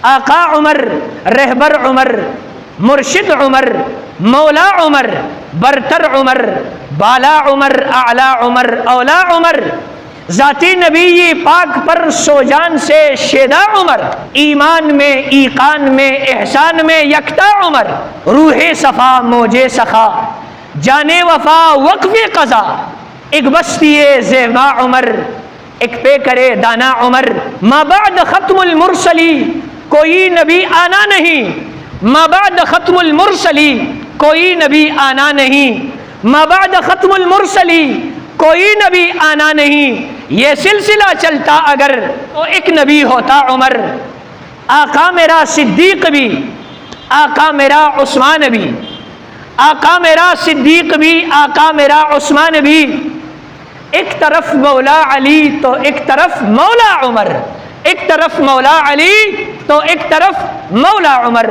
آقا عمر، رہبر عمر، مرشد عمر، مولا عمر، برتر عمر، بالا عمر، اعلی عمر، اولا عمر، ذاتی نبی پاک پر سوجان سے شیدا عمر، ایمان میں ایقان میں احسان میں یکتا عمر، روح صفا موج سخا جان وفا وقف قضا، ایک بستی زیبا عمر، ایک پے کرے دانا عمر، ما بعد ختم المرسلی کوئی نبی آنا نہیں، ما بعد ختم المرسلی کوئی نبی آنا نہیں، ما بعد ختم المرسلی کوئی نبی آنا نہیں، یہ سلسلہ چلتا اگر تو ایک نبی ہوتا عمر۔ آقا میرا صدیق بھی، آقا میرا عثمان بھی، آقا میرا صدیق بھی، آقا میرا عثمان بھی، ایک طرف مولا علی تو ایک طرف مولا عمر، ایک طرف مولا علی تو ایک طرف مولا عمر۔